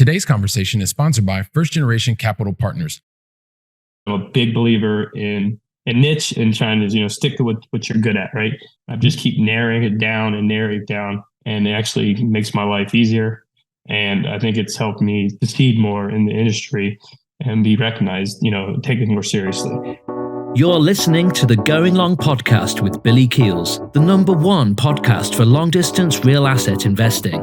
Today's conversation is sponsored by First Generation Capital Partners. I'm a big believer in a niche and trying to, stick to what you're good at, right? I just keep narrowing it down, and it actually makes my life easier. And I think it's helped me succeed more in the industry and be recognized, taken more seriously. You're listening to the Going Long podcast with Billy Keels, the #1 podcast for long-distance real asset investing.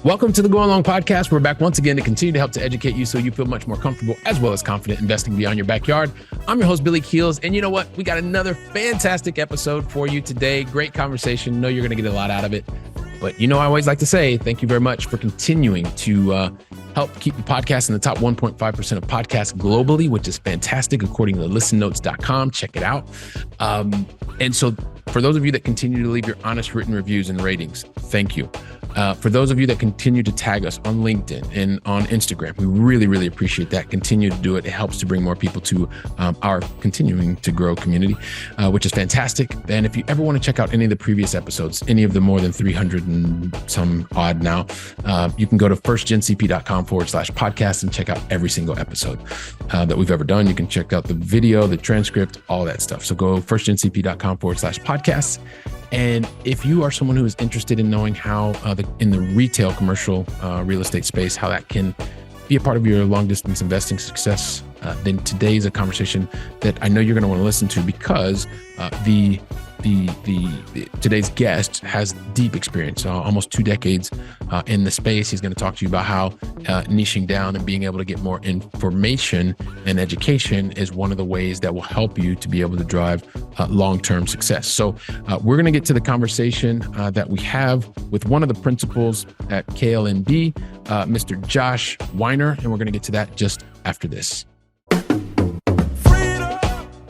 Welcome to the Going Long podcast. We're back once again to continue to help to educate you so you feel much more comfortable as well as confident investing beyond your backyard. I'm your host, Billy Keels. And you know what? We got another fantastic episode for you today. Great conversation. Know you're going to get a lot out of it. But I always like to say thank you very much for continuing to help keep the podcast in the top 1.5% of podcasts globally, which is fantastic according to listennotes.com. Check it out. And so for those of you that continue to leave your honest written reviews and ratings, thank you. For those of you that continue to tag us on LinkedIn and on Instagram, we really, really appreciate that. Continue to do it. It helps to bring more people to our continuing to grow community, which is fantastic. And if you ever want to check out any of the previous episodes, any of the more than 300 and some odd now, you can go to firstgencp.com/podcast and check out every single episode that we've ever done. You can check out the video, the transcript, all that stuff. So go firstgencp.com/podcast. And if you are someone who is interested in knowing how in the retail commercial real estate space, how that can be a part of your long distance investing success, then today is a conversation that I know you're going to want to listen to because today's guest has deep experience, almost 2 decades in the space. He's going to talk to you about how niching down and being able to get more information and education is one of the ways that will help you to be able to drive long-term success. So we're going to get to the conversation that we have with one of the principals at KLNB, Mr. Josh Weiner, and we're going to get to that just after this.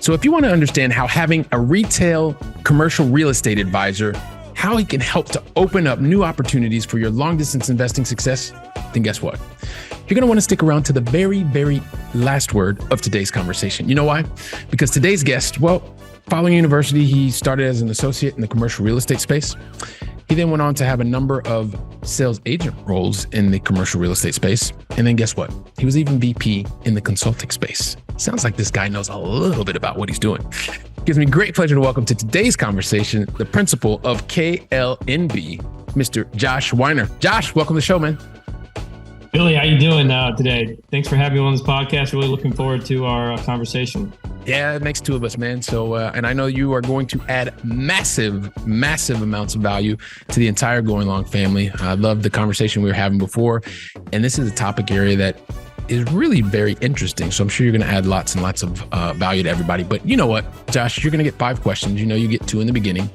So if you want to understand how having a retail commercial real estate advisor, how he can help to open up new opportunities for your long distance investing success, then guess what? You're going to want to stick around to the very, very last word of today's conversation. You know why? Because today's guest, following university, he started as an associate in the commercial real estate space. He then went on to have a number of sales agent roles in the commercial real estate space. And then guess what? He was even VP in the consulting space. Sounds like this guy knows a little bit about what he's doing. It gives me great pleasure to welcome to today's conversation, the principal of KLNB, Mr. Josh Weiner. Josh, welcome to the show, man. Billy, how you doing today? Thanks for having me on this podcast. Really looking forward to our conversation. Yeah, it makes 2 of us, man. So, and I know you are going to add massive, massive amounts of value to the entire Going Long family. I love the conversation we were having before. And this is a topic area that is really very interesting. So I'm sure you're going to add lots and lots of value to everybody. But you know what, Josh, you're going to get 5 questions. You get 2 in the beginning.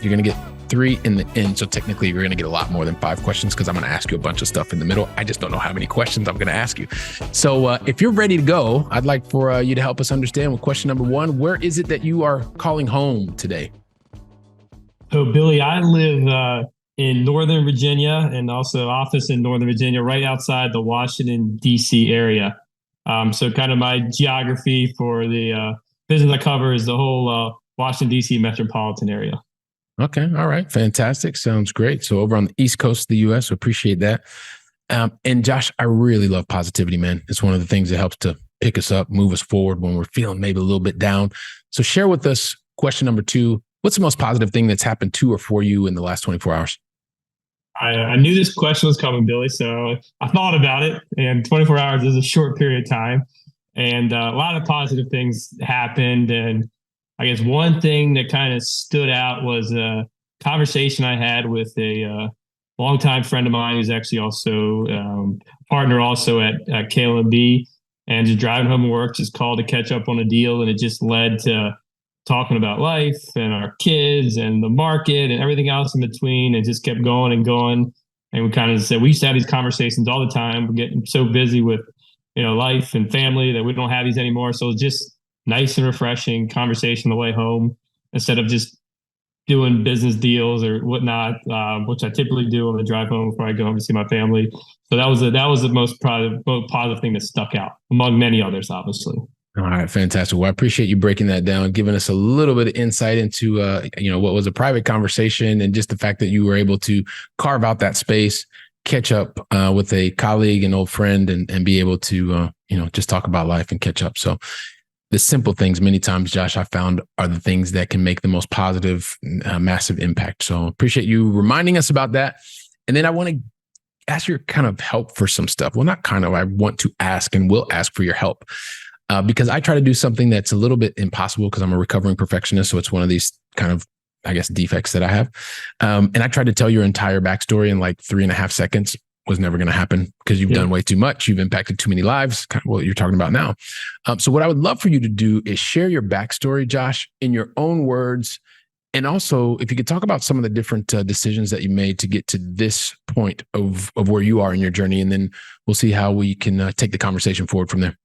You're going to get 3 in the end. So technically you're going to get a lot more than 5 questions because I'm going to ask you a bunch of stuff in the middle. I just don't know how many questions I'm going to ask you. So if you're ready to go, I'd like for you to help us understand with question number 1, where is it that you are calling home today? So Billy, I live in Northern Virginia and also office in Northern Virginia, right outside the Washington, D.C. area. So kind of my geography for the business I cover is the whole Washington, D.C. metropolitan area. Okay. All right. Fantastic. Sounds great. So over on the East Coast of the U.S., we appreciate that. And Josh, I really love positivity, man. It's one of the things that helps to pick us up, move us forward when we're feeling maybe a little bit down. So share with us question number 2. What's the most positive thing that's happened to or for you in the last 24 hours? I knew this question was coming, Billy, so I thought about it, and 24 hours is a short period of time, and a lot of positive things happened. And I guess one thing that kind of stood out was a conversation I had with a longtime friend of mine who's actually also partner also at KLNB, and just driving home from work, just called to catch up on a deal, and it just led to talking about life and our kids and the market and everything else in between, and just kept going and going. And we kind of said, we used to have these conversations all the time. We're getting so busy with, life and family that we don't have these anymore. So it's just nice and refreshing conversation on the way home instead of just doing business deals or whatnot, which I typically do on the drive home before I go home to see my family. So that was the most positive thing that stuck out among many others, obviously. All right, fantastic. Well, I appreciate you breaking that down, giving us a little bit of insight into, what was a private conversation and just the fact that you were able to carve out that space catch up with a colleague, an old friend, and be able to, just talk about life and catch up. So the simple things many times, Josh, I found are the things that can make the most positive, massive impact. So appreciate you reminding us about that. And then I want to ask your kind of help for some stuff. Well, not kind of, I want to ask and will ask for your help because I try to do something that's a little bit impossible because I'm a recovering perfectionist. So it's one of these kind of, I guess, defects that I have. And I tried to tell your entire backstory in like 3.5 seconds. Was never going to happen because you've done way too much. You've impacted too many lives, kind of what you're talking about now. So what I would love for you to do is share your backstory, Josh, in your own words. And also, if you could talk about some of the different decisions that you made to get to this point of where you are in your journey. And then we'll see how we can take the conversation forward from there.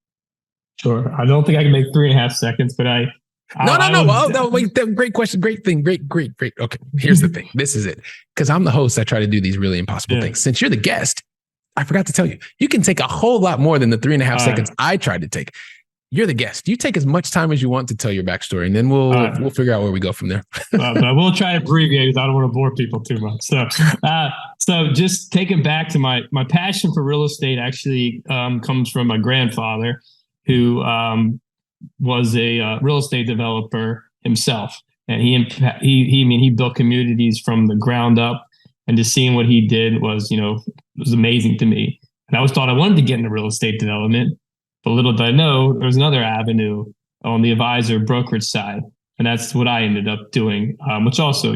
Sure. I don't think I can make 3.5 seconds, but No. Wait, great question. Great thing. Great. Okay. Here's the thing. This is it. Because I'm the host. I try to do these really impossible things. Since you're the guest, I forgot to tell you, you can take a whole lot more than the 3.5 seconds I tried to take. You're the guest. You take as much time as you want to tell your backstory, and then we'll figure out where we go from there. But I will try to abbreviate because I don't want to bore people too much. So just taking back to my passion for real estate actually comes from my grandfather, who was a real estate developer himself, and he built communities from the ground up. And just seeing what he did was amazing to me. And I always thought I wanted to get into real estate development, but little did I know there was another avenue on the advisor brokerage side, and that's what I ended up doing. Which also,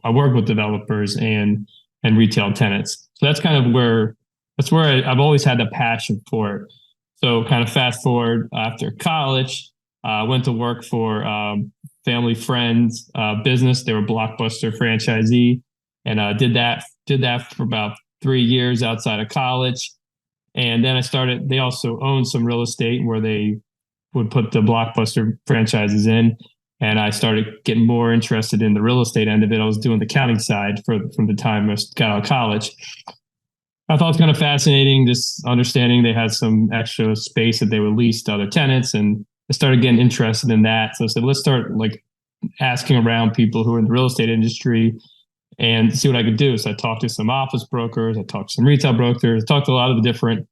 I work with developers and retail tenants. So that's kind of where I've always had the passion for it. So kind of fast forward after college, went to work for family friends business. They were Blockbuster franchisee, and did that for about 3 years outside of college. And then they also owned some real estate where they would put the Blockbuster franchises in. And I started getting more interested in the real estate end of it. I was doing the accounting side from the time I got out of college. I thought it was kind of fascinating, just understanding they had some extra space that they would lease to other tenants. And I started getting interested in that. So I said, let's start asking around people who are in the real estate industry and see what I could do. So I talked to some office brokers, I talked to some retail brokers, talked to a lot of the different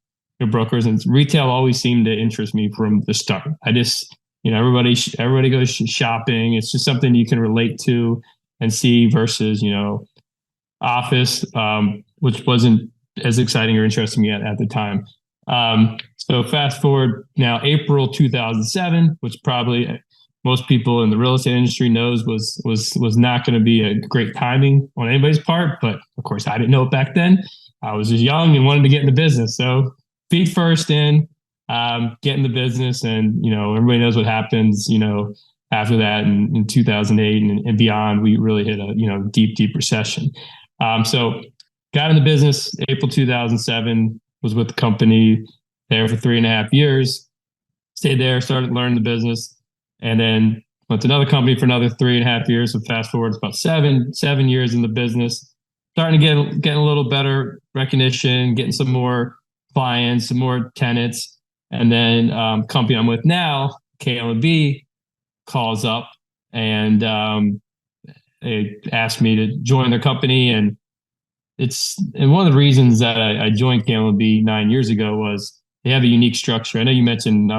brokers, and retail always seemed to interest me from the start. I just, everybody goes shopping. It's just something you can relate to and see versus, office, which wasn't as exciting or interesting me at the time. So fast forward now, April 2007, which probably most people in the real estate industry knows was not going to be a great timing on anybody's part. But of course, I didn't know it back then. I was just young and wanted to get in the business. So feet first in, get in the business, and everybody knows what happens. After that, in 2008 and beyond, we really hit a deep recession. So got in the business April 2007. Was with the company there for 3.5 years. Stayed there, started learning the business. And then went to another company for another 3.5 years. So fast forward, it's about seven years in the business, starting to get a little better recognition, getting some more clients, some more tenants. And then company I'm with now, KLB, calls up and they asked me to join their company. And one of the reasons that I joined KLB 9 years ago was they have a unique structure. I know you mentioned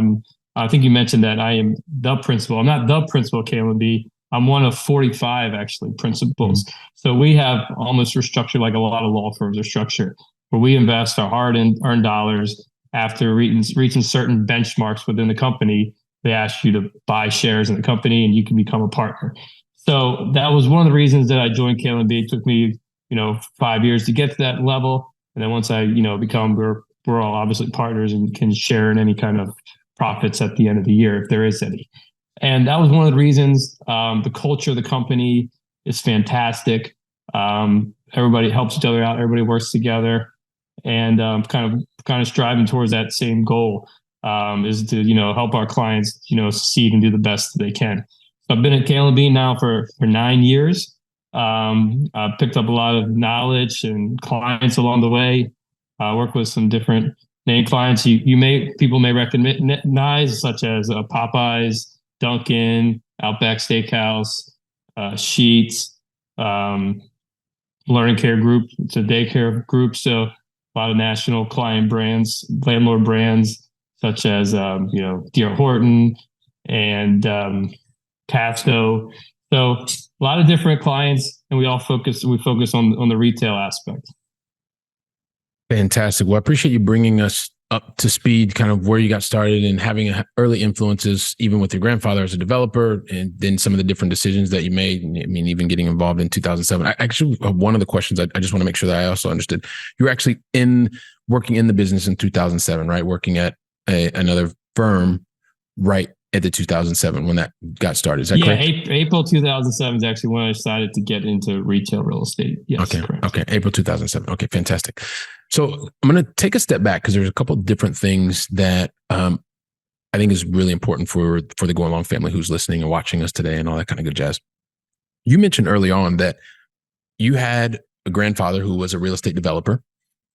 I think you mentioned that I am the principal. I'm not the principal at KLB. I'm one of 45 actually principals. Mm-hmm. So we have almost restructured like a lot of law firms are structured, where we invest our hard-earned dollars after reaching certain benchmarks within the company. They ask you to buy shares in the company and you can become a partner. So that was one of the reasons that I joined KLB. It took me 5 years to get to that level. And then once I become, we're all obviously partners and can share in any kind of profits at the end of the year, if there is any. And that was one of the reasons. The culture of the company is fantastic. Everybody helps each other out. Everybody works together, and kind of striving towards that same goal is to help our clients succeed and do the best that they can. So I've been at KLB now for 9 years. I've picked up a lot of knowledge and clients along the way. Work with some different name clients people may recognize, such as Popeyes, Dunkin', Outback Steakhouse, Sheetz, Learning Care Group. It's a daycare group. So a lot of national client brands, landlord brands, such as, D.R. Horton and Casco. So a lot of different clients, and we focus on the retail aspect. Fantastic. Well, I appreciate you bringing us up to speed, kind of where you got started and having early influences, even with your grandfather as a developer, and then some of the different decisions that you made. I mean, even getting involved in 2007. I actually, one of the questions I just want to make sure that I also understood, you were actually working in the business in 2007, right? Working at another firm right at the 2007 when that got started. Is that correct? April 2007 is actually when I decided to get into retail real estate. Yes, okay, correct. Okay, April 2007. Okay, fantastic. So I'm going to take a step back because there's a couple of different things that I think is really important for the Going Long family who's listening and watching us today and all that kind of good jazz. You mentioned early on that you had a grandfather who was a real estate developer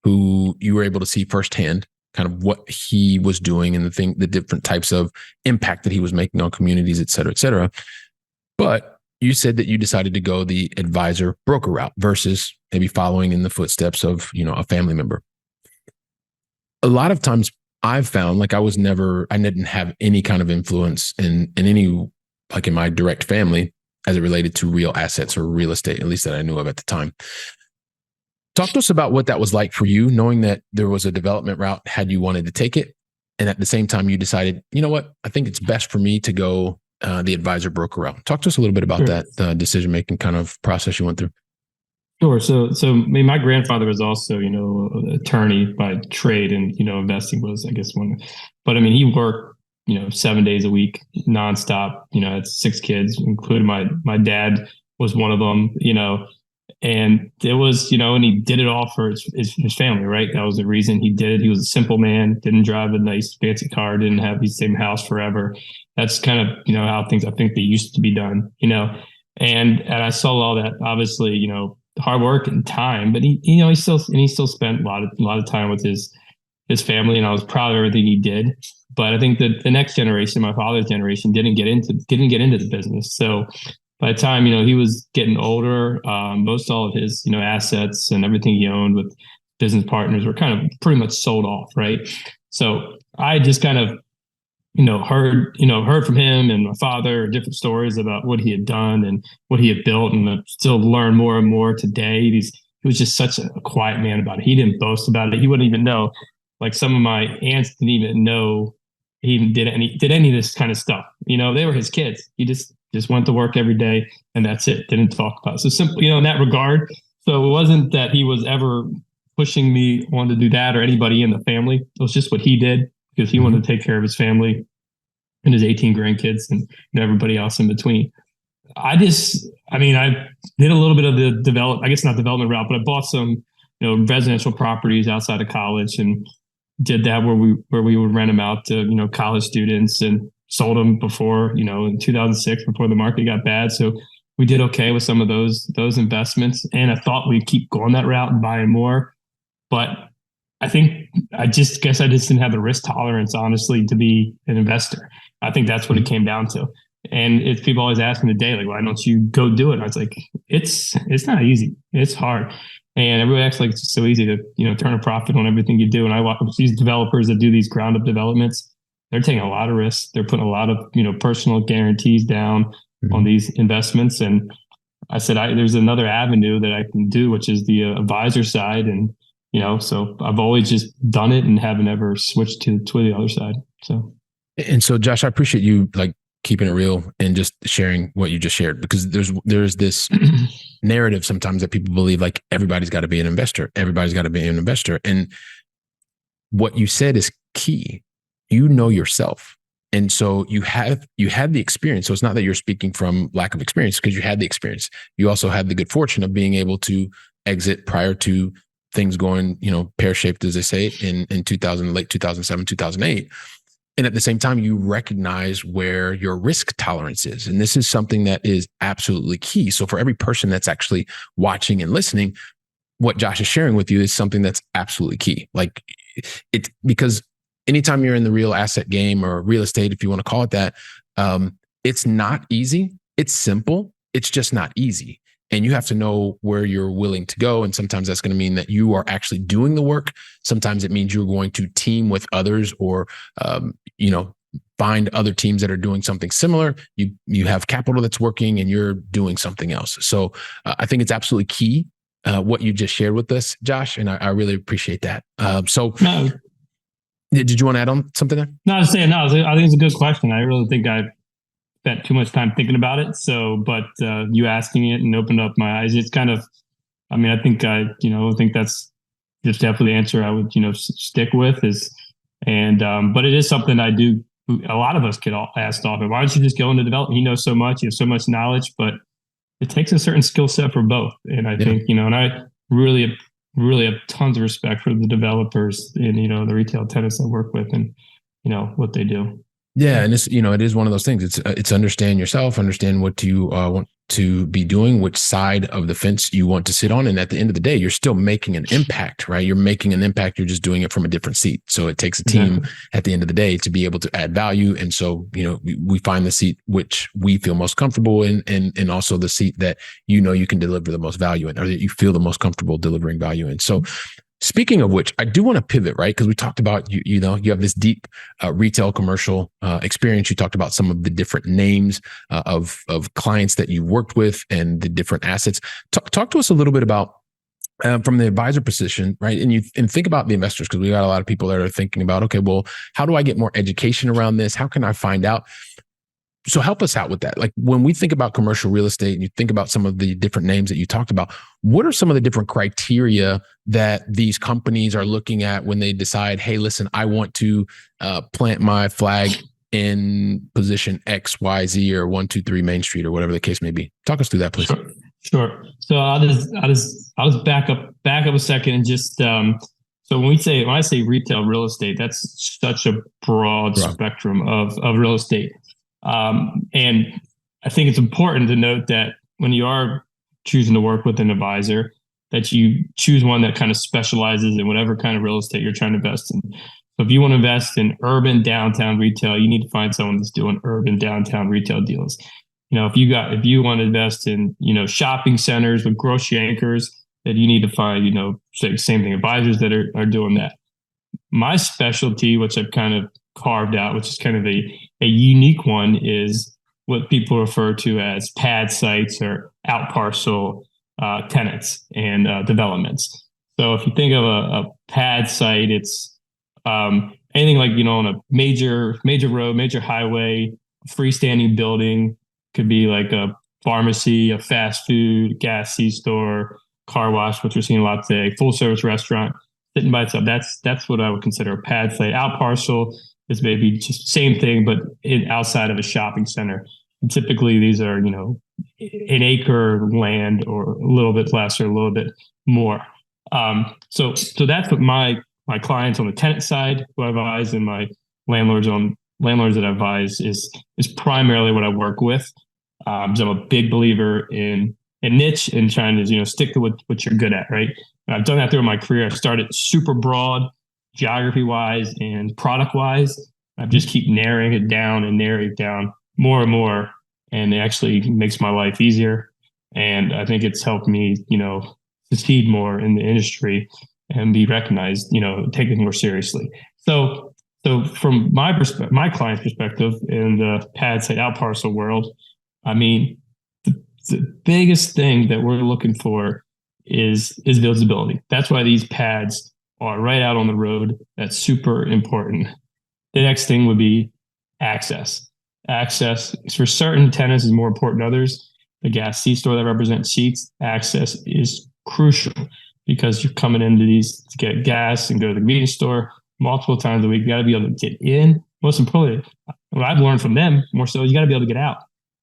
who you were able to see firsthand kind of what he was doing and the different types of impact that he was making on communities, et cetera, et cetera. But you said that you decided to go the advisor broker route versus maybe following in the footsteps of, a family member. A lot of times I've found like I didn't have any kind of influence in any, like in my direct family as it related to real assets or real estate, at least that I knew of at the time. Talk to us about what that was like for you, knowing that there was a development route had you wanted to take it. And at the same time, you decided, you know what, I think it's best for me to go the advisor broker route. Talk to us a little bit about that decision-making kind of process you went through. Sure. So my grandfather was also, an attorney by trade, and, investing was, I guess, one. But I mean, he worked, 7 days a week, nonstop. Had 6 kids, including my dad was one of them. And it was, and he did it all for his family, right? That was the reason he did it. He was a simple man, didn't drive a nice fancy car, didn't have the same house forever. That's kind of, how things I think they used to be done, and I saw all that, obviously, hard work and time, but he still spent a lot of time with his family, and I was proud of everything he did. But I think that the next generation, my father's generation, didn't get into the business. So by the time, he was getting older, most all of his, assets and everything he owned with business partners were kind of pretty much sold off. Right. So I just kind of, heard from him and my father different stories about what he had done and what he had built, and I still learn more and more today. He was just such a quiet man about it. He didn't boast about it. He wouldn't even know, like some of my aunts didn't even know he even did any of this kind of stuff. They were his kids. He just went to work every day and that's it. Didn't talk about it. So simple, in that regard. So it wasn't that he was ever pushing me on to do that or anybody in the family. It was just what he did because he wanted to take care of his family and his 18 grandkids and everybody else in between. I did a little bit of the not development route, but I bought some, residential properties outside of college and did that where we would rent them out to, college students, and sold them before, in 2006, before the market got bad. So we did okay with some of those investments. And I thought we'd keep going that route and buying more. But I just didn't have the risk tolerance, honestly, to be an investor. I think that's what it came down to. And if people always ask me today, like, why don't you go do it? And I was like, it's not easy. It's hard. And everybody acts like it's so easy to, turn a profit on everything you do. And I watch these developers that do these ground up developments. They're taking a lot of risks. They're putting a lot of, personal guarantees down on these investments. And I said, there's another avenue that I can do, which is the advisor side. And, so I've always just done it and haven't ever switched to the other side. And so, Josh, I appreciate you like keeping it real and just sharing what you just shared, because there's this narrative sometimes that people believe like everybody's got to be an investor. Everybody's got to be an investor. And what you said is key. You know yourself. And so you had the experience. So it's not that you're speaking from lack of experience, because you had the experience. You also had the good fortune of being able to exit prior to things going, pear-shaped, as they say, in late 2007, 2008. And at the same time, you recognize where your risk tolerance is. And this is something that is absolutely key. So for every person that's actually watching and listening, what Josh is sharing with you is something that's absolutely key. Like it's because anytime you're in the real asset game or real estate, if you want to call it that, it's not easy. It's simple. It's just not easy. and you have to know where you're willing to go. And sometimes that's going to mean that you are actually doing the work. Sometimes it means you're going to team with others, or, find other teams that are doing something similar. You have capital that's working and you're doing something else. So I think it's absolutely key, what you just shared with us, Josh, and I really appreciate that. No, Did you want to add on something there? no, I was saying, no, I think it's a good question. I really think I've spent too much time thinking about it. So, but you asking it and opened up my eyes. It's kind of, I mean, I think that's just definitely the answer I would, stick with is, and, but it is something I do. A lot of us get asked often, why don't you just go into development? You know so much, you have so much knowledge, but it takes a certain skill set for both. And I think, and I really have tons of respect for the developers and, the retail tenants I work with and, what they do. Yeah. And it's, it is one of those things. It's understand yourself, understand what you want to be doing, which side of the fence you want to sit on. And at the end of the day, you're still making an impact, right? You're making an impact. You're just doing it from a different seat. So it takes a team at the end of the day to be able to add value. And so, we find the seat which we feel most comfortable in, and also the seat that, you can deliver the most value in, or that you feel the most comfortable delivering value in. So speaking of which, I do want to pivot, right? Because we talked about, you have this deep retail commercial experience. You talked about some of the different names of clients that you've worked with and the different assets. Talk to us a little bit about from the advisor position, right? And think about the investors, because we got a lot of people that are thinking about, okay, well, how do I get more education around this? How can I find out? So help us out with that. Like when we think about commercial real estate and you think about some of the different names that you talked about, what are some of the different criteria that these companies are looking at when they decide, hey, listen, I want to plant my flag in position X, Y, Z, or 123 Main Street, or whatever the case may be? Talk us through that, please. Sure. So I'll just back up a second and just, so when I say retail real estate, that's such a broad spectrum of real estate. And I think it's important to note that when you are choosing to work with an advisor, that you choose one that kind of specializes in whatever kind of real estate you're trying to invest in. So if you want to invest in urban downtown retail, you need to find someone that's doing urban downtown retail deals. If you want to invest in, shopping centers with grocery anchors, then you need to find, same thing, advisors that are doing that. My specialty, which I've kind of carved out, which is kind of a unique one, is what people refer to as pad sites or out parcel tenants and developments. So if you think of a pad site, it's anything like, on a major road, major highway, freestanding building, could be like a pharmacy, a fast food, gas C-store, car wash, which we're seeing a lot today, full service restaurant, sitting by itself. That's what I would consider a pad site. Out parcel is maybe just same thing, but outside of a shopping center. And typically these are, an acre land or a little bit less or a little bit more. So that's what my clients on the tenant side who I advise, and my landlords that I advise is primarily what I work with. So I'm a big believer in niche and trying to, stick to what you're good at, right? And I've done that through my career. I started super broad, geography wise and product wise. I just keep narrowing it down more and more. And it actually makes my life easier. And I think it's helped me, succeed more in the industry and be recognized, taken more seriously. So from my client's perspective in the pad site out parcel world, I mean, the biggest thing that we're looking for is visibility. That's why these pads are right out on the road. That's super important. The next thing would be access. Access for certain tenants is more important than others. The gas C-store that represents seats, access is crucial because you're coming into these to get gas and go to the convenience store multiple times a week. You got to be able to get in. Most importantly, what I've learned from them more so, you got to be able to get out.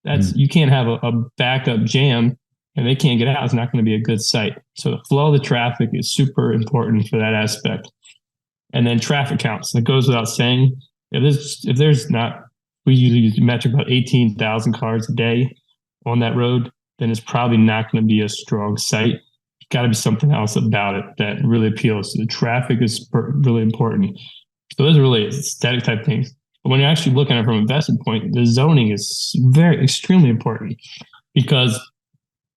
You can't have a backup jam and they can't get out. It's not going to be a good site. So the flow of the traffic is super important for that aspect. And then traffic counts. It goes without saying, if there's not, we usually use a metric about 18,000 cars a day on that road, then it's probably not going to be a strong site. Got to be something else about it that really appeals. So the traffic is really important. So those are really aesthetic type things. But when you're actually looking at it from an investment point, the zoning is extremely important because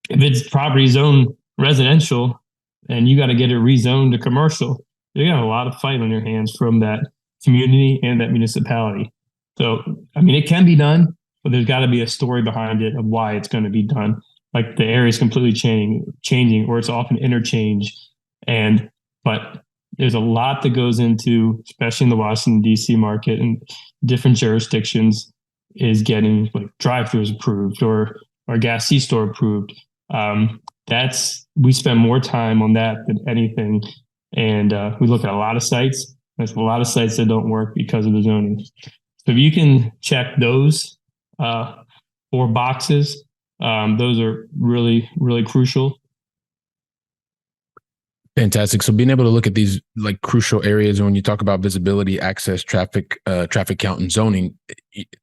if it's property zone residential and you got to get it rezoned to commercial, you got a lot of fight on your hands from that community and that municipality. So, I mean, it can be done, but there's got to be a story behind it of why it's going to be done. Like the area is completely changing, or it's often interchange. But there's a lot that goes into, especially in the Washington, D.C. market and different jurisdictions, is getting like drive-throughs approved or gas C-store approved. We spend more time on that than anything. And we look at a lot of sites. There's a lot of sites that don't work because of the zoning. So if you can check those 4 boxes, those are really, really crucial. Fantastic. So being able to look at these like crucial areas, and when you talk about visibility, access, traffic count, and zoning,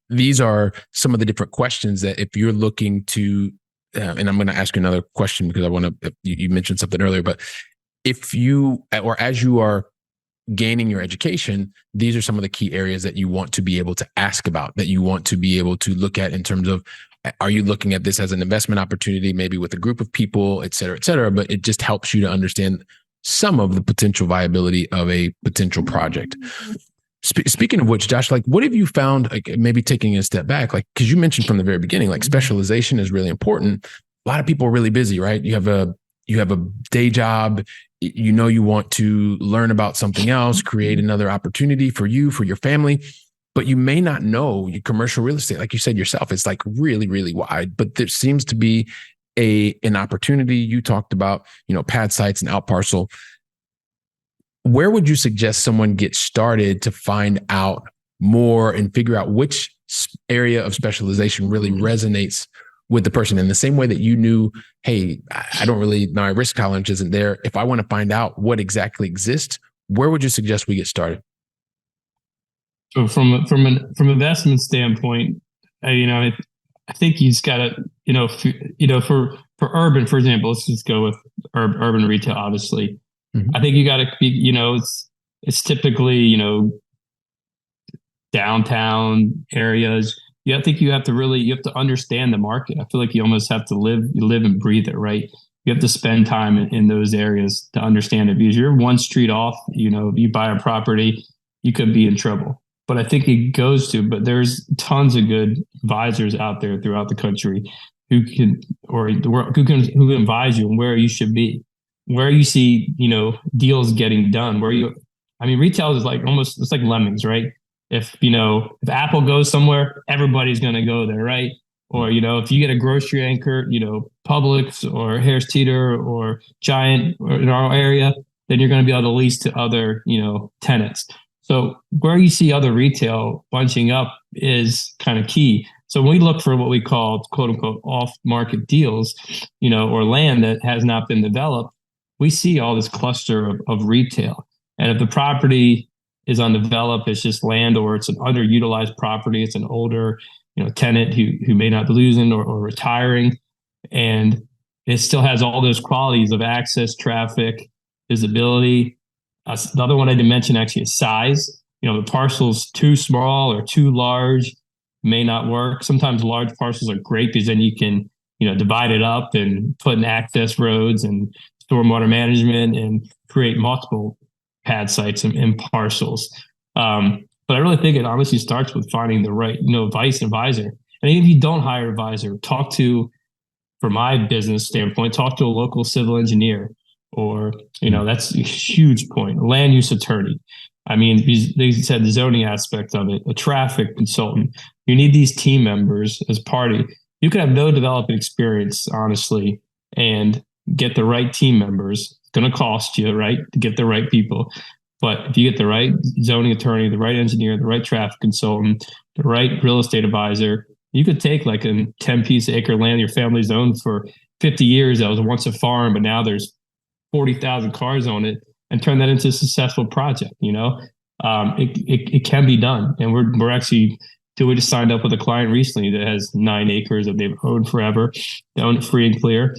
these are some of the different questions that if you're looking to, and I'm going to ask you another question because I want to, you mentioned something earlier, but if you, or as you are gaining your education, these are some of the key areas that you want to be able to ask about, that you want to be able to look at in terms of, are you looking at this as an investment opportunity, maybe with a group of people, et cetera, but it just helps you to understand some of the potential viability of a potential project. Speaking of which, Josh, like what have you found, like maybe taking a step back, like, cause you mentioned from the very beginning, like specialization is really important. A lot of people are really busy, right? You have a day job, you want to learn about something else, create another opportunity for you, for your family, but you may not know your commercial real estate. Like you said yourself, it's like really, really wide, but there seems to be an opportunity. You talked about, pad sites and out parcel. Where would you suggest someone get started to find out more and figure out which area of specialization really resonates with the person, in the same way that you knew, hey, I don't really, my risk tolerance isn't there. If I want to find out what exactly exists, where would you suggest we get started? So from investment standpoint, I think you just got to, for urban, for example, let's just go with urban retail, obviously. Mm-hmm. I think you got to be, it's typically, downtown areas. I think you have to understand the market. I feel like you almost have to live and breathe it, right? You have to spend time in those areas to understand it, because you're one street off, if you buy a property, you could be in trouble. But I think but there's tons of good advisors out there throughout the country who can advise you on where you should be, where you see, deals getting done, retail is like almost, it's like lemmings, right? If Apple goes somewhere, everybody's going to go there, right? Or, if you get a grocery anchor, Publix or Harris Teeter or Giant or in our area, then you're going to be able to lease to other, tenants. So where you see other retail bunching up is kind of key. So when we look for what we call quote unquote off market deals, or land that has not been developed, we see all this cluster of retail. And if the property is undeveloped, it's just land, or it's an underutilized property, it's an older, tenant who may not be losing or retiring, and it still has all those qualities of access, traffic, visibility. The other one I didn't mention actually is size. The parcel's too small or too large may not work. Sometimes large parcels are great because then you can, divide it up and put in access roads and stormwater management and create multiple pad sites and parcels. But I really think it honestly starts with finding the right, advisor. And even if you don't hire an advisor, from my business standpoint, talk to a local civil engineer. Or, that's a huge point. Land use attorney. They said the zoning aspect of it, a traffic consultant. You need these team members as party. You could have no development experience, honestly, and get the right team members. It's going to cost you, right, to get the right people. But if you get the right zoning attorney, the right engineer, the right traffic consultant, the right real estate advisor, you could take like a 10-piece acre land your family's owned for 50 years. That was once a farm, but now there's 40,000 cars on it, and turn that into a successful project. It can be done. And we're actually, we just signed up with a client recently that has 9 acres that they've owned forever. They own it free and clear.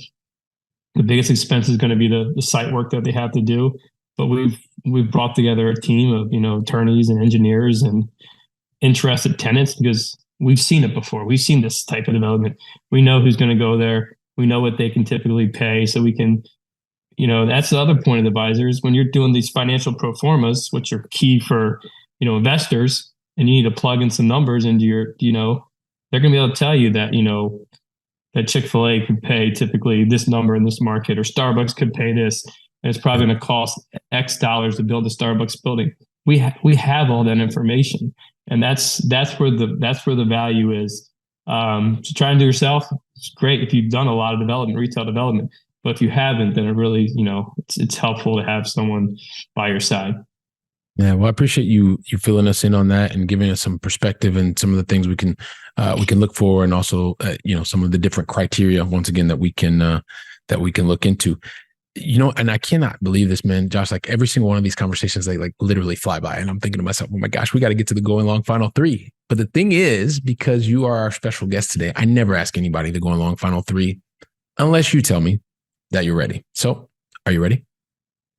The biggest expense is going to be the site work that they have to do. But we've brought together a team of, attorneys and engineers and interested tenants, because we've seen it before. We've seen this type of development. We know who's going to go there. We know what they can typically pay, so we can, that's the other point of the advisors. When you're doing these financial pro formas, which are key for, investors, and you need to plug in some numbers into your, they're going to be able to tell you that, that Chick-fil-A could pay typically this number in this market, or Starbucks could pay this, and it's probably going to cost X dollars to build a Starbucks building. We have all that information, and that's where the value is. To try and do yourself, it's great if you've done a lot of development, retail development, but if you haven't, then it really, it's helpful to have someone by your side. Yeah, well, I appreciate you filling us in on that and giving us some perspective and some of the things we can look for, and also some of the different criteria once again that we can look into. And I cannot believe this, man, Josh. Like every single one of these conversations, they like literally fly by, and I'm thinking to myself, oh my gosh, we got to get to the going long final three. But the thing is, because you are our special guest today, I never ask anybody the going long final three unless you tell me that you're ready. So, are you ready?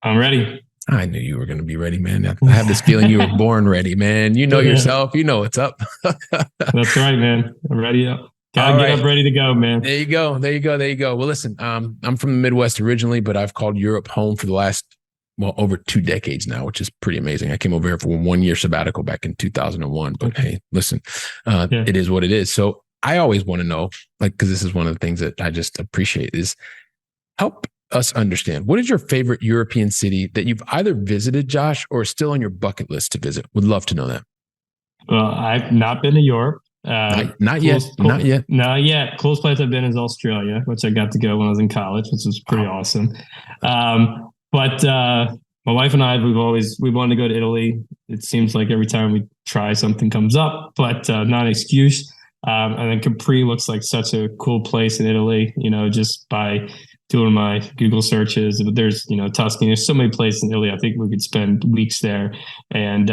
I'm ready. I knew you were going to be ready, man. I have this feeling you were born ready, man. You know yourself. You know what's up. That's right, man. I'm ready up. Gotta get up ready to go, man. There you go. Well, listen, I'm from the Midwest originally, but I've called Europe home for the last, over 2 decades now, which is pretty amazing. I came over here for a 1-year sabbatical back in 2001. But hey, listen, It is what it is. So I always want to know, because this is one of the things that I just appreciate, is help us understand, what is your favorite European city that you've either visited, Josh, or is still on your bucket list to visit? Would love to know that. Well, I've not been to Europe. Not yet. Close place I've been is Australia, which I got to go when I was in college, which was pretty awesome. But my wife and I, we wanted to go to Italy. It seems like every time we try, something comes up, but not an excuse. And then Capri looks like such a cool place in Italy, just by doing my Google searches. There's, Tuscany, there's so many places in Italy. I think we could spend weeks there, and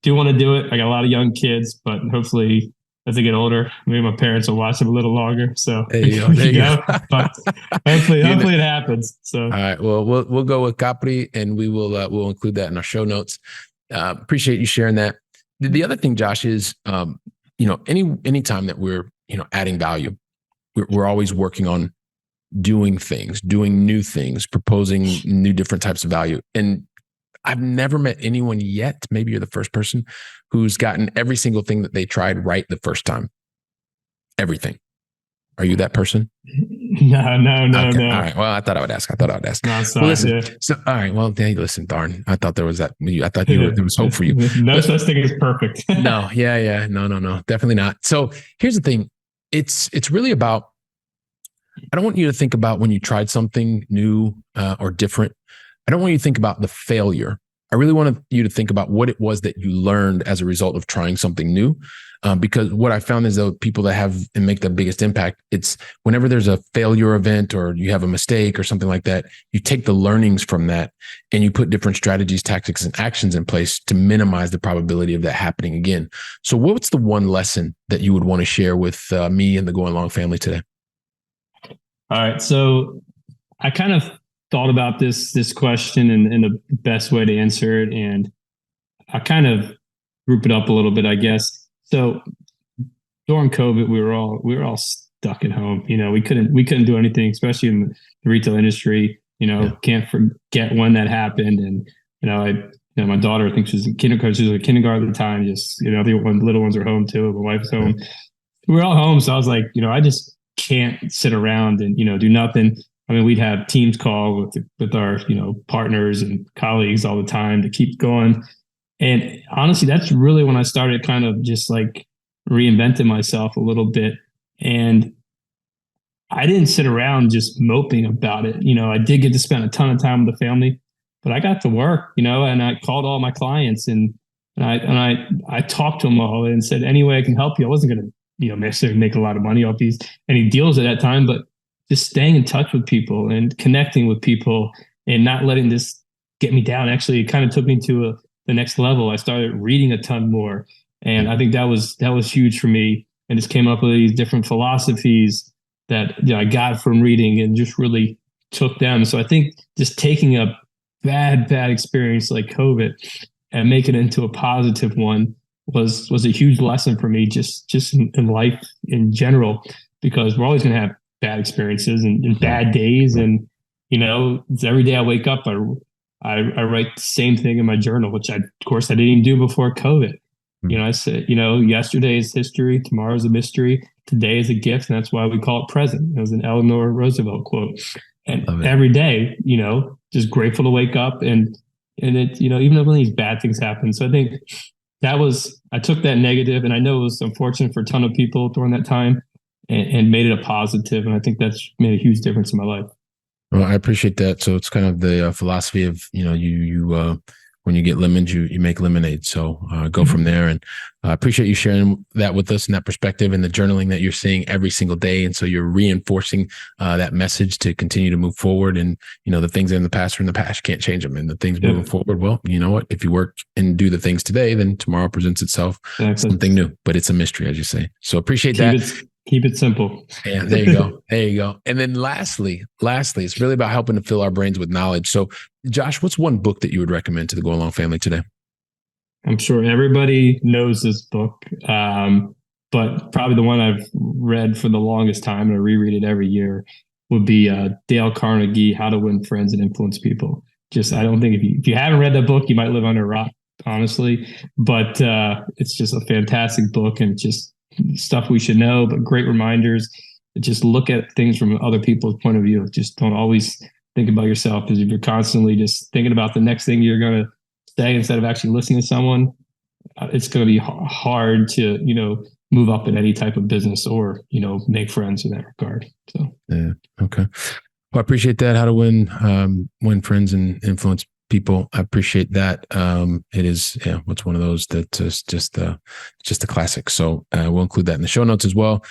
do want to do it. I got a lot of young kids, but hopefully as they get older, maybe my parents will watch them a little longer. So there you go. But hopefully it happens. So all right, well, we'll go with Capri, and we'll include that in our show notes. Appreciate you sharing that. The other thing, Josh, is any time that we're adding value, we're always working on doing new things, proposing new different types of value. And I've never met anyone yet, maybe you're the first person, who's gotten every single thing that they tried right the first time. Everything. Are you that person? No. Okay. All right. Well, I thought I would ask. No, well, listen. So, all right. Well, hey, listen, darn. I thought there was that. I thought there was hope for you. No such thing as perfect. No. Yeah. No. Definitely not. So here's the thing. It's really about, I don't want you to think about when you tried something new or different. I don't want you to think about the failure. I really want you to think about what it was that you learned as a result of trying something new. Because what I found is the people that have and make the biggest impact, it's whenever there's a failure event or you have a mistake or something like that, you take the learnings from that and you put different strategies, tactics, and actions in place to minimize the probability of that happening again. So what's the one lesson that you would want to share with me and the Going Long family today? All right. So I kind of thought about this question and the best way to answer it. And I kind of group it up a little bit, I guess. So during COVID, we were all stuck at home. We couldn't do anything, especially in the retail industry. Can't forget when that happened. And my daughter, I think she was in kindergarten. She was in kindergarten at the time. Just the little ones are home too. My wife's home. We were all home, so I was like, I just can't sit around and do nothing. I mean, we'd have Teams call with our partners and colleagues all the time to keep going. And honestly, that's really when I started kind of just like reinventing myself a little bit. And I didn't sit around just moping about it. I did get to spend a ton of time with the family, but I got to work, and I called all my clients and I talked to them all and said, any way I can help you. I wasn't going to, necessarily make a lot of money off any deals at that time, but just staying in touch with people and connecting with people and not letting this get me down. Actually, it kind of took me to the next level. I started reading a ton more. And I think that was huge for me. And just came up with these different philosophies that I got from reading and just really took them. So I think just taking a bad experience like COVID and making it into a positive one was a huge lesson for me, just in life in general, because we're always going to have bad experiences and bad days. And, it's every day I wake up, I write the same thing in my journal, which of course I didn't even do before COVID. I said, yesterday is history, tomorrow's a mystery, today is a gift, and that's why we call it present. It was an Eleanor Roosevelt quote. And every day, just grateful to wake up and it, even when these bad things happen. So I think I took that negative, and I know it was unfortunate for a ton of people during that time, and made it a positive. And I think that's made a huge difference in my life. Well, I appreciate that. So it's kind of the philosophy of, you when you get lemons, you make lemonade. So go from there. And I appreciate you sharing that with us and that perspective and the journaling that you're seeing every single day. And so you're reinforcing that message to continue to move forward. And, the things in the past are in the past. You can't change them. And the things moving forward, well, you know what? If you work and do the things today, then tomorrow presents itself something new. But it's a mystery, as you say. So appreciate that. Keep it simple. Yeah, there you go. There you go. And then lastly, it's really about helping to fill our brains with knowledge. So Josh, what's one book that you would recommend to the Go Along family today? I'm sure everybody knows this book, but probably the one I've read for the longest time, and I reread it every year, would be Dale Carnegie, How to Win Friends and Influence People. I don't think if you haven't read that book, you might live under a rock, honestly. But it's just a fantastic book, and just stuff we should know, but great reminders. Just look at things from other people's point of view. Just don't always think about yourself, because if you're constantly just thinking about the next thing you're going to say instead of actually listening to someone, it's going to be hard to, move up in any type of business or, make friends in that regard. So, yeah. Okay. Well, I appreciate that. How to win friends and influence people. I appreciate that. It is, what's one of those that is just a classic. So we'll include that in the show notes as well.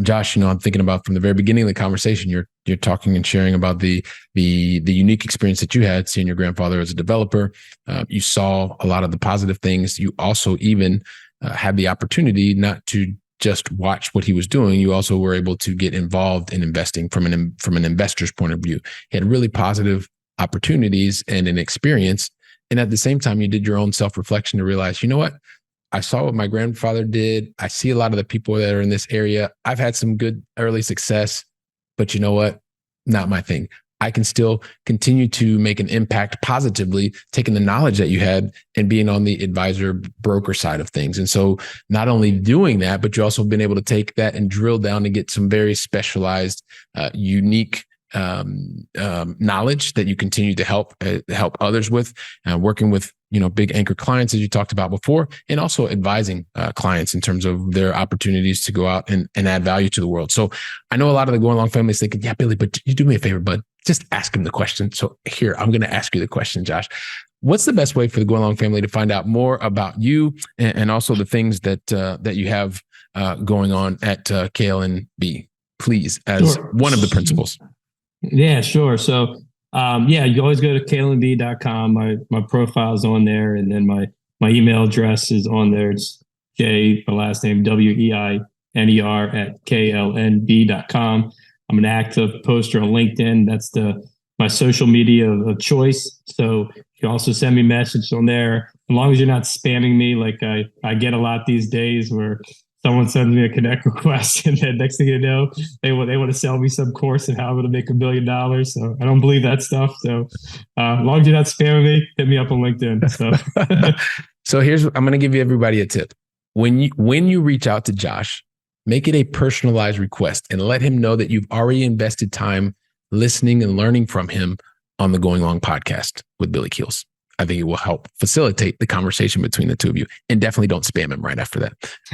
Josh, I'm thinking about from the very beginning of the conversation, you're talking and sharing about the unique experience that you had seeing your grandfather as a developer. You saw a lot of the positive things. You also even had the opportunity not to just watch what he was doing. You also were able to get involved in investing from an investor's point of view. He had really positive opportunities and an experience. And at the same time, you did your own self-reflection to realize, you know what? I saw what my grandfather did. I see a lot of the people that are in this area. I've had some good early success, but you know what? Not my thing. I can still continue to make an impact positively, taking the knowledge that you had and being on the advisor broker side of things. And so not only doing that, but you also have been able to take that and drill down and get some very specialized, unique knowledge that you continue to help others with, working with big anchor clients, as you talked about before, and also advising clients in terms of their opportunities to go out and add value to the world. So I know a lot of the Go Along families thinking, yeah, Billy, but you do me a favor, bud, just ask him the question. So here, I'm going to ask you the question, Josh. What's the best way for the Go Along family to find out more about you and also the things that you have going on at KLNB, please, as one of the principals? Yeah, sure. So, you always go to klnb.com. My profile is on there, and then my email address is on there. It's my last name, Weiner @klnb.com. I'm an active poster on LinkedIn. That's my social media of choice. So you can also send me messages on there, as long as you're not spamming me. Like I get a lot these days where someone sends me a connect request, and then next thing you know, they want to sell me some course on how I'm going to make $1 million. So I don't believe that stuff. So as long as you're not spamming me, hit me up on LinkedIn. So, I'm going to give everybody a tip. When you reach out to Josh, make it a personalized request and let him know that you've already invested time listening and learning from him on the Going Long podcast with Billy Keels. I think it will help facilitate the conversation between the two of you, and definitely don't spam him right after that.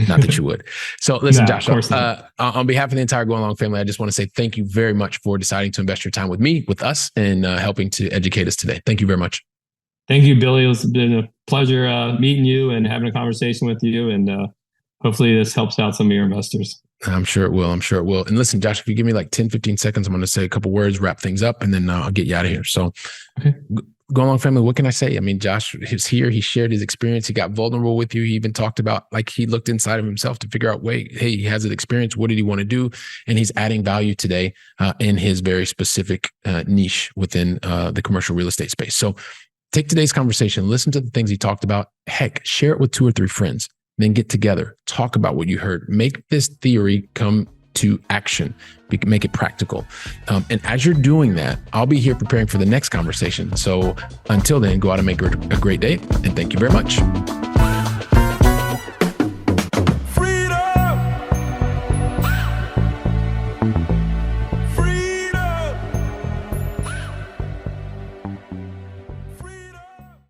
Not that you would. So listen, Josh, on behalf of the entire Going Along family, I just want to say thank you very much for deciding to invest your time with me, with us, and helping to educate us today. Thank you very much. Thank you, Billy. It's been a pleasure meeting you and having a conversation with you. And hopefully this helps out some of your investors. I'm sure it will. And listen, Josh, if you give me like 10, 15 seconds, I'm going to say a couple words, wrap things up, and then I'll get you out of here. So okay. Go Along family, what can I say? I mean, Josh is here. He shared his experience. He got vulnerable with you. He even talked about, like, he looked inside of himself to figure out, hey, he has an experience. What did he want to do? And he's adding value today in his very specific niche within the commercial real estate space. So take today's conversation, listen to the things he talked about. Heck, share it with 2 or 3 friends. Then get together, talk about what you heard. Make this theory come to action. Make it practical. And as you're doing that, I'll be here preparing for the next conversation. So until then, go out and make a great day. And thank you very much.